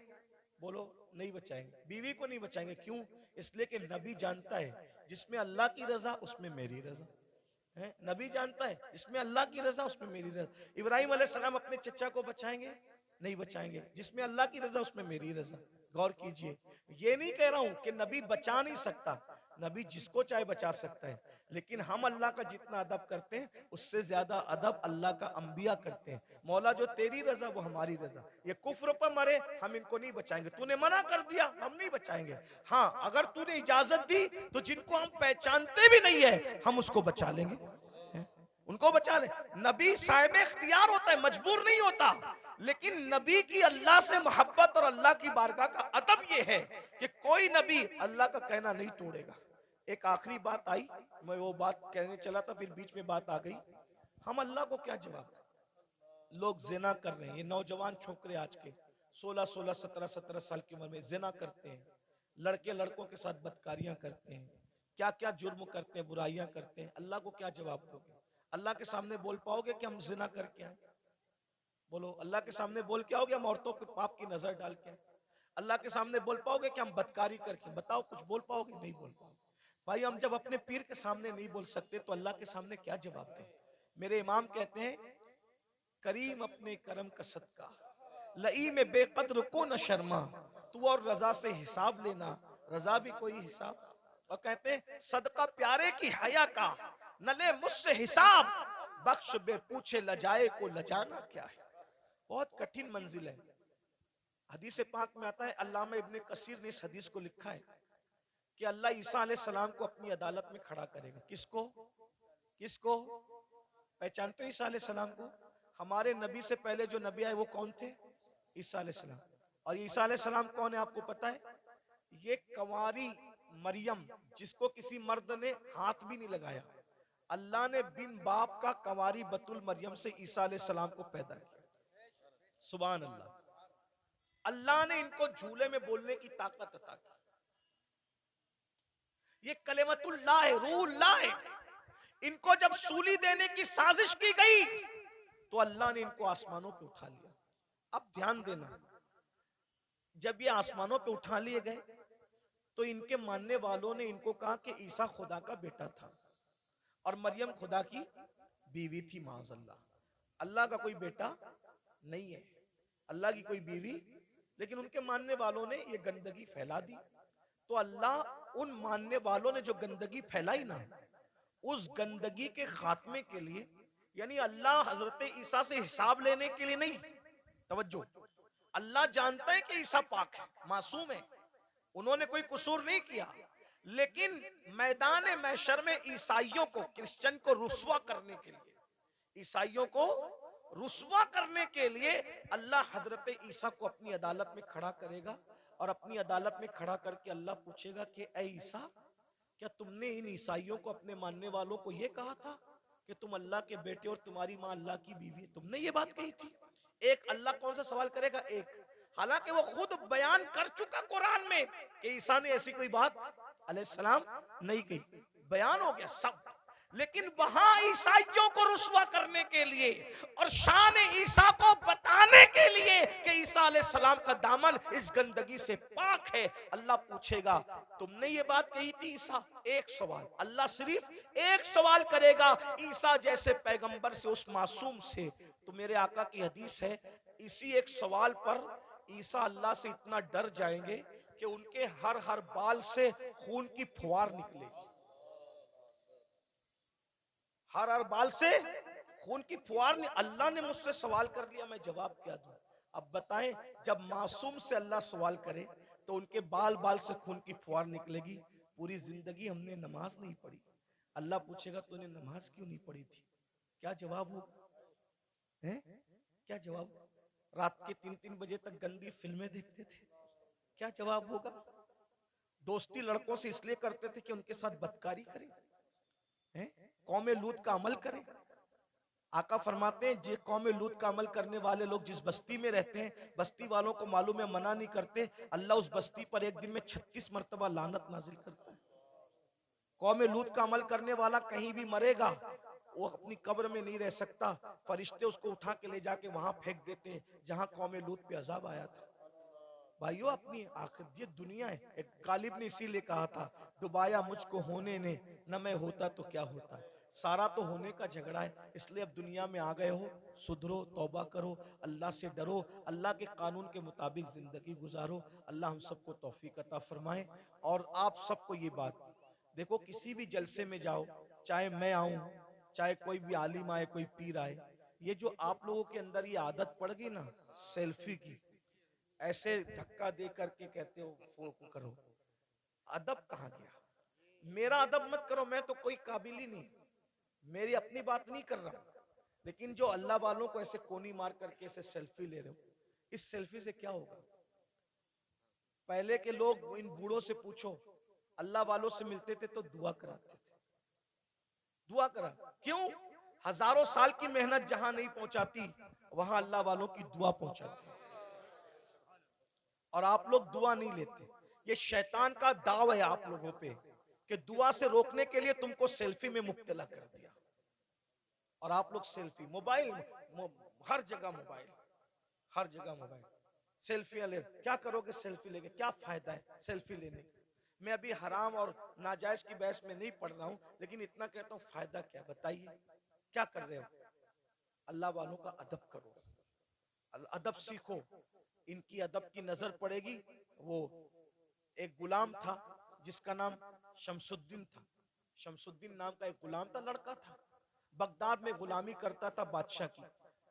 [SPEAKER 1] बोलो, नहीं बचाएंगे, बीवी को नहीं बचाएंगे। क्यों? इसलिए कि नबी जानता है जिसमें अल्लाह की रजा उसमें मेरी रजा है। नबी जानता है जिसमें अल्लाह की रजा उसमें मेरी रजा। इब्राहिम अलैहिस्सलाम अपने चचा को बचाएंगे? नहीं बचाएंगे, जिसमें अल्लाह की रजा उसमें मेरी रजा। गौर कीजिए, ये नहीं कह रहा हूं कि नबी बचा नहीं सकता, नबी जिसको चाहे बचा सकता है, लेकिन हम अल्लाह का जितना अदब करते हैं उससे ज्यादा अदब अल्लाह का अंबिया करते हैं। मौला जो तेरी रजा वो हमारी रजा। ये कुफ्र पर मरे, हम इनको नहीं बचाएंगे, तूने मना कर दिया, हम नहीं बचाएंगे। हाँ, अगर तूने इजाजत दी तो जिनको हम पहचानते भी नहीं है हम उसको बचा लेंगे, उनको बचा ले। नबी साहिब इख्तियार होता है, मजबूर नहीं होता। लेकिन नबी की अल्लाह से मोहब्बत और अल्लाह की बारगाह का अदब यह है कि कोई नबी अल्लाह का कहना नहीं तोड़ेगा। एक आखिरी बात आई, मैं वो बात कहने चला था, फिर बीच में बात आ गई। हम अल्लाह को क्या जवाब दें? लोग जिना कर रहे हैं, ये नौजवान छोकरे आज के 16-16, 17-17 साल की उम्र में जिना करते हैं, लड़के लड़कों के साथ बदकारियां करते हैं, क्या क्या जुर्म करते हैं, बुराइयां करते हैं। अल्लाह को क्या जवाब दोगे? अल्लाह के सामने बोल पाओगे कि हम जिना करके आए? बोलो, अल्लाह के सामने बोल के आओगे हम औरतों के पाप की नजर डाल के आए? अल्लाह के सामने बोल पाओगे कि हम बदकारी करके? बताओ, कुछ बोल पाओगे? नहीं बोल पाओगे। भाई, हम जब अपने पीर के सामने नहीं बोल सकते तो अल्लाह के सामने क्या जवाब दें? मेरे इमाम कहते हैं, करीम अपने करम का सदका, लई में बेकद्र को न शर्मा, तू और रजा से हिसाब लेना, रजा भी कोई हिसाब। और कहते हैं, सदका प्यारे की हया का, न ले मुझसे हिसाब, बख्श बे पूछे लजाए को लजाना क्या है। बहुत कठिन मंजिल है। हदीस पाक में आता है, अल्लामा इब्ने कसीर ने इस हदीस को लिखा है कि अल्लाह ईसा अलैहिस्सलाम को अपनी अदालत में खड़ा करेगा। किसको? किसको? पहचानते हो ईसा अलैहिस्सलाम को? हमारे नबी से पहले जो नबी आए वो कौन थे? ईसा अलैहिस्सलाम। और ईसा अलैहिस्सलाम कौन है आपको पता है? ये कंवारी मरियम, जिसको किसी मर्द ने हाथ भी नहीं लगाया, अल्लाह ने बिन बाप का कंवारी बतुल मरियम से ईसा अलैहिस्सलाम को पैदा किया। सुभान अल्लाह। अल्लाह ने इनको झूले में बोलने की ताकत अता की। ये कलेमतुल्लाह है, रूहुल्लाह है। इनको जब सूली देने की साजिश की गई तो अल्लाह ने इनको आसमानों पे उठा लिया। अब ध्यान देना, जब ये आसमानों पे उठा लिए गए तो इनके मानने वालों ने इनको कहा कि ईसा खुदा का बेटा था और मरियम खुदा की बीवी थी। माज़अल्लाह, अल्लाह का कोई बेटा नहीं है, अल्लाह की कोई बीवी। लेकिन उनके मानने वालों ने ये गंदगी फैला दी। तो अल्लाह उन मानने वालों ने जो गंदगी फैलाई ना, उस गंदगी के खात्मे के लिए, यानी अल्लाह हजरत ईसा से हिसाब लेने के लिए नहीं, तवज्जो, अल्लाह जानता है कि ईसा पाक है, मासूम है, उन्होंने कोई कसूर नहीं किया, लेकिन मैदान महशर में ईसाइयों को, क्रिश्चियन को रुस्वा करने के लिए, ईसाइयों को रुस्वा करने के लिए अल्लाह हजरत ईसा को अपनी अदालत में खड़ा करेगा। और अपनी अदालत में खड़ा करके अल्लाह पूछेगा कि ऐ ईसा, क्या तुमने इन ईसाइयों को, अपने मानने वालों को यह कहा था कि तुम अल्लाह के बेटे और तुम्हारी मां अल्लाह की बीवी? तुमने ये बात कही थी? एक अल्लाह कौन सा सवाल करेगा? एक। हालांकि वो खुद बयान कर चुका कुरान में कि ईसा ने ऐसी कोई बात अलैहिस्सलाम नहीं कही, बयान हो गया सब। लेकिन वहां ईसाइयों को रुस्वा करने के लिए और शान ईसा को बताने के लिए कि ईसा अलैहिस्सलाम का दामन इस गंदगी से पाक है, अल्लाह पूछेगा तुमने ये बात कही थी ईसा? एक सवाल, अल्लाह सिर्फ एक सवाल करेगा ईसा जैसे पैगंबर से, उस मासूम से। तो मेरे आका की हदीस है, इसी एक सवाल पर ईसा अल्लाह से इतना डर जाएंगे कि उनके हर हर बाल से खून की फुहार निकलेगी, हर हर बाल से खून की फुहार। अल्लाह ने मुझसे सवाल कर लिया, मैं जवाब क्या दूं? अब बताएं, जब मासूम से अल्लाह सवाल करे तो उनके बाल बाल से खून की फुहार निकलेगी। पूरी जिंदगी हमने नमाज नहीं पढ़ी, अल्लाह पूछेगा तूने नमाज क्यों नहीं पढ़ी थी? क्या जवाब होगा? हैं? क्या जवाब? रात के 3-3 बजे तक गंदी फिल्में देखते थे, क्या जवाब होगा? दोस्ती लड़कों से इसलिए करते थे कि उनके साथ बदकारी करें, हैं? कौमे लूत का अमल करें। आका फरमाते हैं, जे कौमे लूत का अमल करने वाले लोग जिस बस्ती में रहते हैं, बस्ती वालों को मालूम है, मना नहीं करते, अल्लाह उस बस्ती पर एक दिन में 36 मरतबा लानत नाजिल करता है। कौमे लूत का अमल करने वाला कहीं भी मरेगा, वो अपनी कब्र में नहीं रह सकता, फरिश्ते उसको उठा के ले जाके वहां फेंक देते हैं जहां कौमे लूत पे अजाब आया था। भाइयों, अपनी आखिर ये दुनिया है। एक गालिब ने इसीलिए कहा था, डुबाया मुझको होने ने, न मैं होता तो क्या होता। सारा तो होने का झगड़ा है, इसलिए अब दुनिया में आ गए हो, सुधरो, तौबा करो, अल्लाह से डरो, अल्लाह के कानून के मुताबिक जिंदगी गुजारो। अल्लाह हम सबको तौफीक अता फरमाए। और आप सबको ये बात, देखो, किसी भी जलसे में जाओ, चाहे मैं आऊं, चाहे कोई भी आलिम आए, कोई पीर आए, ये जो आप लोगों के अंदर ये आदत पड़ गई ना सेल्फी की, ऐसे धक्का दे करके कहते हो फोटो करो, अदब कहाँ गया? मेरा अदब मत करो, मैं तो कोई काबिल ही नहीं, मेरी अपनी बात नहीं कर रहा, लेकिन जो अल्लाह वालों को ऐसे कोनी मार करके ऐसे सेल्फी ले रहे हो, इस सेल्फी से क्या होगा? पहले के लोग, इन बूढ़ों से पूछो, अल्लाह वालों से मिलते थे तो दुआ कराते थे, दुआ करा। क्यों? हजारों साल की मेहनत जहां नहीं पहुंचाती, वहां अल्लाह वालों की दुआ पहुंचाती। और आप लोग दुआ नहीं लेते। ये शैतान का दाव है आप लोगों पे कि दुआ से रोकने के लिए तुमको सेल्फी में मुब्तला कर दिया। और आप लोग सेल्फी, मोबाइल, हर जगह मोबाइल, हर जगह मोबाइल, सेल्फियां ले। क्या करोगे सेल्फी लेके, क्या फायदा है सेल्फी लेने का? मैं अभी हराम और नाजायज की बहस में नहीं पढ़ रहा हूं, लेकिन इतना कहता हूं फायदा क्या, बताइए क्या कर रहे हो? अल्लाह वालों का अदब करो, अदब सीखो, इनकी अदब की नजर पड़ेगी। वो एक गुलाम था जिसका नाम शमसुद्दीन था, शमसुद्दीन नाम का एक गुलाम था, लड़का था, बगदाद में गुलामी करता था बादशाह की।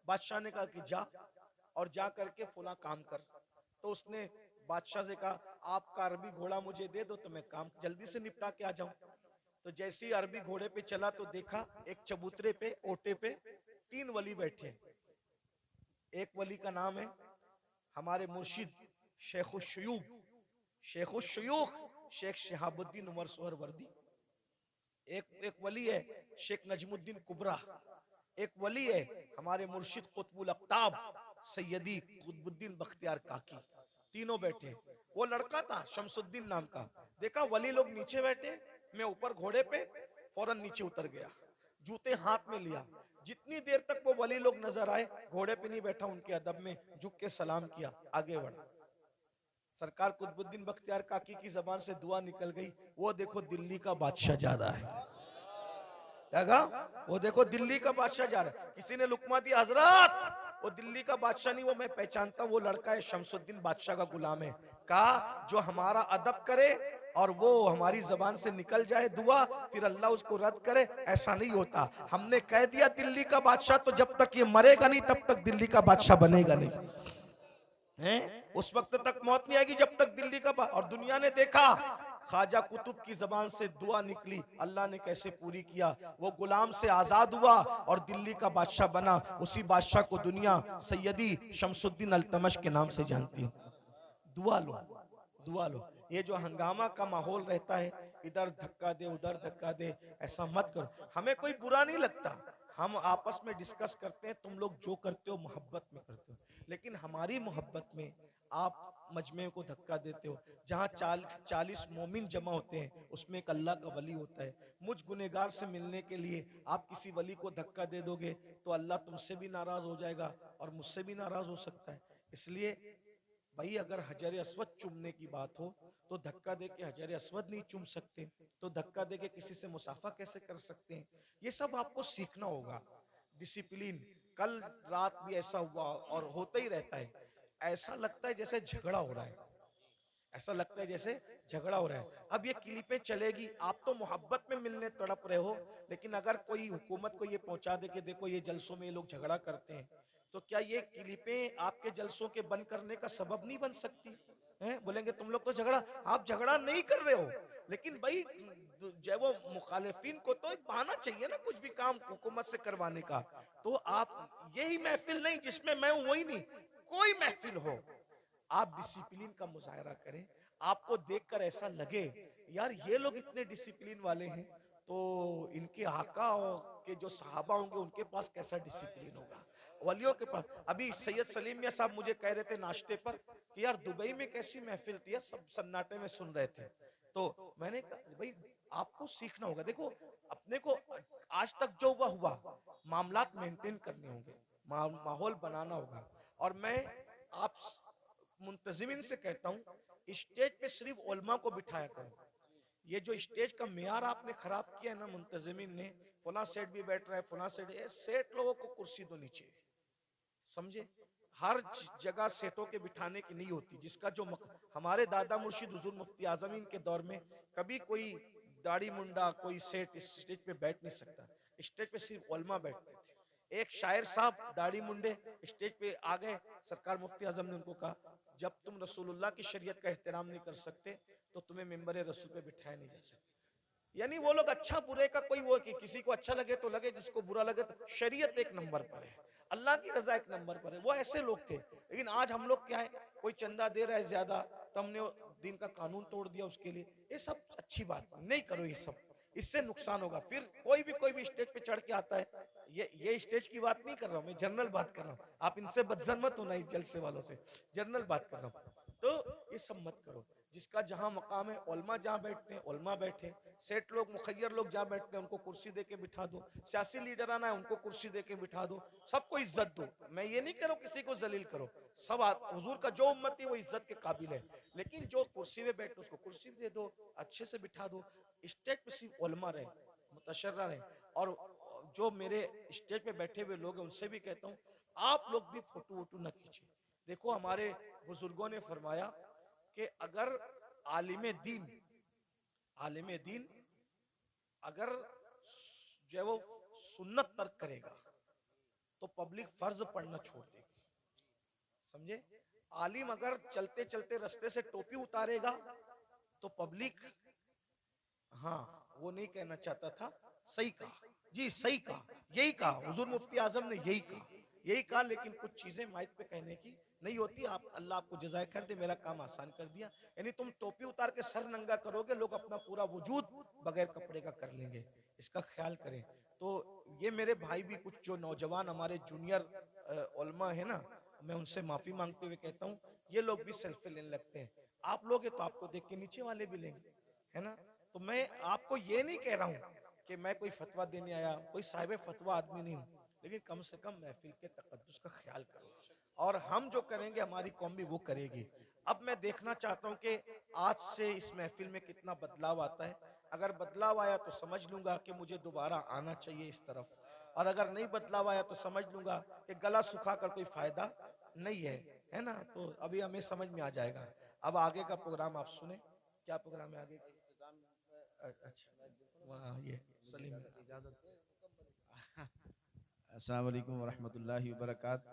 [SPEAKER 1] बादशाह ने कहा कि जा और जा करके फुला काम कर। तो उसने बादशाह से कहा आपका अरबी घोड़ा मुझे दे दो तो मैं काम जल्दी से निपटा के आ जाऊं। तो जैसे ही अरबी घोड़े पे चला तो देखा एक चबूतरे पे, ओटे पे 3 वली बैठे हैं। एक वली का नाम है हमारे मुर्शिद शेखुशयूख, शेखुशयूख शेख शहाबुद्दीन उमर सोहरवर्दी। एक वली है शेख नजमुद्दीन कुबरा। एक वली है हमारे मुर्शिद कुतुबुल अक्ताब सैयदी कुतुबुद्दीन बख्तियार काकी। तीनों बैठे। वो लड़का था शमसुद्दीन नाम का, देखा वली लोग नीचे बैठे, मैं ऊपर घोड़े पे, फौरन नीचे उतर गया, जूते हाथ में लिया। जितनी देर तक वो वली लोग नजर आए, घोड़े पे नहीं बैठा, उनके अदब में झुक के सलाम किया, आगे बढ़ा। सरकार कुतुबुद्दीन बख्तियार काकी की जबान से दुआ निकल गई, वो देखो दिल्ली का बादशाह जा रहा है। क्या कहा? वो देखो दिल्ली का बादशाह जा रहा है। किसी ने लुकमा दिया, हजरत वो दिल्ली का बादशाह नहीं, वो मैं पहचानता हूँ, वो लड़का है शमसुद्दीन बादशाह का गुलाम है। कहा जो हमारा अदब करे और वो हमारी जबान से निकल जाए दुआ, फिर अल्लाह उसको रद्द करे, ऐसा नहीं होता। हमने कह दिया दिल्ली का बादशाह, तो जब तक ये मरेगा नहीं तब तक दिल्ली का बादशाह बनेगा नहीं है। उस वक्त तक मौत नहीं आएगी जब तक दिल्ली का और दुनिया ने देखा ख्वाजा कुतुब की जबान से दुआ निकली, अल्लाह ने कैसे पूरी किया। वो गुलाम से आजाद हुआ और दिल्ली का बादशाह बना। उसी बादशाह को दुनिया सैयदी शमसुद्दीन अल्तमश के नाम से जानती है। दुआ लो, दुआ लो। ये जो हंगामा का माहौल रहता है, इधर धक्का दे उधर धक्का दे, ऐसा मत करो। हमें कोई बुरा नहीं लगता, हम आपस में डिस्कस करते हैं, तुम लोग जो करते हो मोहब्बत में करते हो, लेकिन हमारी मोहब्बत में आप मजमे को धक्का देते हो। जहाँ 40 मोमिन जमा होते हैं उसमें एक अल्लाह का वली होता है। मुझ गुनेगार से मिलने के लिए आप किसी वली को धक्का दे दोगे तो अल्लाह तुमसे भी नाराज हो जाएगा और मुझसे भी नाराज हो सकता है। इसलिए भाई अगर हजर अस्वद चूमने की बात हो तो धक्का दे के हजर अस्वद नहीं चूम सकते, तो धक्का दे के किसी से मुसाफा कैसे कर सकते हैं? ये सब आपको सीखना होगा, डिसिप्लिन। कल रात भी ऐसा हुआ और होता ही रहता है। ऐसा लगता है जैसे झगड़ा हो रहा है, ऐसा लगता है जैसे झगड़ा हो रहा है। अब ये क्लिपें चलेगी, आप तो मोहब्बत में मिलने तड़प रहे हो, लेकिन अगर कोई हुकूमत को ये पहुंचा दे कि देखो ये जलसों में ये लोग झगड़ा करते हैं, तो क्या ये क्लिपें आपके जलसों के बंद करने का सबब नहीं बन सकती हैं? बोलेंगे तुम लोग तो झगड़ा, आप झगड़ा नहीं कर रहे हो, लेकिन भाई जब वो मुखालिफिन को तो एक बहाना चाहिए ना कुछ भी काम हुकूमत से करवाने का। तो आप यही महफिल नहीं जिसमें मैं हूं वही नहीं, कोई महफिल हो, आप डिसिप्लिन का मुजाहरा करें। आपको देखकर ऐसा लगे यार ये लोग इतने डिसिप्लिन वाले हैं, तो इनके आका के जो सहाबा होंगे उनके पास कैसा डिसिप्लिन होगा, वलियों के पास। अभी सैयद सलीम मियां साहब मुझे कह रहे थे नाश्ते पर कि यार दुबई में कैसी महफिल थी, सब सन्नाटे में सुन रहे थे। तो मैंने कहा भाई आपको सीखना होगा। देखो अपने को आज तक जो हुआ मामलात मेंटेन करने होंगे, माहौल बनाना होगा। और मैं आप मुंतजिमिन से कहता हूँ स्टेज पे सिर्फ उलमा को बिठाया करो। ये जो स्टेज का मेयार आपने खराब किया है ना मुंतजिमिन ने, फला सेठ भी बैठ रहा है, फला सेठ, सेठ लोगों को कुर्सी दो नीचे, समझे? हर जगह सेठों के बिठाने की नहीं होती। जिसका जो हमारे दादा मुर्शिद हुजूर मुफ्ती आजमीन के दौर में कभी कोई दाढ़ी मुंडा कोई सेठ स्टेज पे बैठ नहीं सकता, स्टेज पे सिर्फ उलमा बैठते थे। एक शायर साहब दाढ़ी मुंडे स्टेज पे आ गए, सरकार मुफ्ती आजम ने उनको कहा जब तुम रसूलुल्लाह की शरीयत का एहतराम नहीं कर सकते तो तुम्हें मिंबर रसूल पे बिठाया नहीं जा सकता। यानी वो लोग अच्छा बुरे का कोई वो कि किसी को अच्छा लगे तो लगे, जिसको बुरा लगे तो शरीयत एक नंबर पर है, अल्लाह की रजा एक नंबर पर है। वो ऐसे लोग थे। लेकिन आज हम लोग क्या है, कोई चंदा दे रहा है ज्यादा तो हमने दिन का कानून तोड़ दिया उसके लिए। ये सब अच्छी बात नहीं करो, ये सब इससे नुकसान होगा। फिर कोई भी स्टेज पे चढ़ के आता है, ये स्टेज की बात नहीं कर रहा हूँ मैं, जनरल बात कर रहा हूँ। आप इनसे बदजन मत होना इस जलसे वालों से, जनरल बात कर रहा हूँ। तो ये सब मत करो। जिसका जहां मकाम है, उलमा जहां बैठते हैं उलमा बैठे, सेठ लोग मुखैर लोग जहां बैठते हैं उनको कुर्सी दे के बिठा दो, सियासी लीडर आना है उनको कुर्सी दे के बिठा दो, सबको इज्जत दो। मैं ये नहीं कह रहा हूं किसी को जलील करो, सब हुजूर का जो उम्मती है वो इज्जत के काबिल है, लेकिन जो कुर्सी पे बैठे उसको कुर्सी दे दो, अच्छे से बिठा दो। स्टेज पे सिर्फ उलमा रहे, मुतशर्रा रहे। और जो मेरे स्टेज पे बैठे हुए लोग हैं उनसे भी कहता हूँ आप लोग भी फोटो वोटो न खींचिए। देखो हमारे बुजुर्गों ने फरमाया कि अगर आलिम दीन अगर जो है वो सुन्नत तर्क करेगा तो पब्लिक फर्ज पढ़ना छोड़ देगी, समझे। आलिम अगर चलते चलते रास्ते से टोपी उतारेगा तो पब्लिक, हाँ वो नहीं कहना चाहता था, सही कहा जी, सही कहा, यही कहा हुजूर मुफ्ती आजम ने, यही कहा। लेकिन कुछ चीजें माइक पे कहने की नहीं होती। आप अल्लाह आपको जज़ाए खैर दे, मेरा काम आसान कर दिया। यानी तुम टोपी उतार के सर नंगा करोगे, लोग अपना पूरा वजूद बगैर कपड़े का कर लेंगे, इसका ख्याल करें। तो ये मेरे भाई भी कुछ जो नौजवान हमारे जूनियर उलमा है ना, मैं उनसे माफी मांगते हुए कहता हूँ ये लोग भी सेल्फी लेने लगते हैं। आप लोग तो आपको देख के नीचे वाले भी लेंगे, है ना। तो मैं आपको ये नहीं कह रहा हूँ कि मैं कोई फतवा देने आया, कोई साहिब फतवा आदमी नहीं हूँ, लेकिन कम से कम महफिल के तकद्दुस का ख्याल करो। और हम जो करेंगे हमारी कौम भी वो करेगी। अब मैं देखना चाहता हूँ कि आज से इस महफिल में कितना बदलाव आता है। अगर बदलाव आया तो समझ लूंगा कि मुझे दोबारा आना चाहिए इस तरफ, और अगर नहीं बदलाव आया तो समझ लूंगा कि गला सुखा कर कोई फायदा नहीं है ना। तो अभी हमें समझ में आ जाएगा। अब आगे का प्रोग्राम आप सुने, क्या प्रोग्राम है आगे? अच्छा वहाँ ये सलीम
[SPEAKER 3] अस्सलाम वालेकुम वरहमतुल्लाहि वबरकात।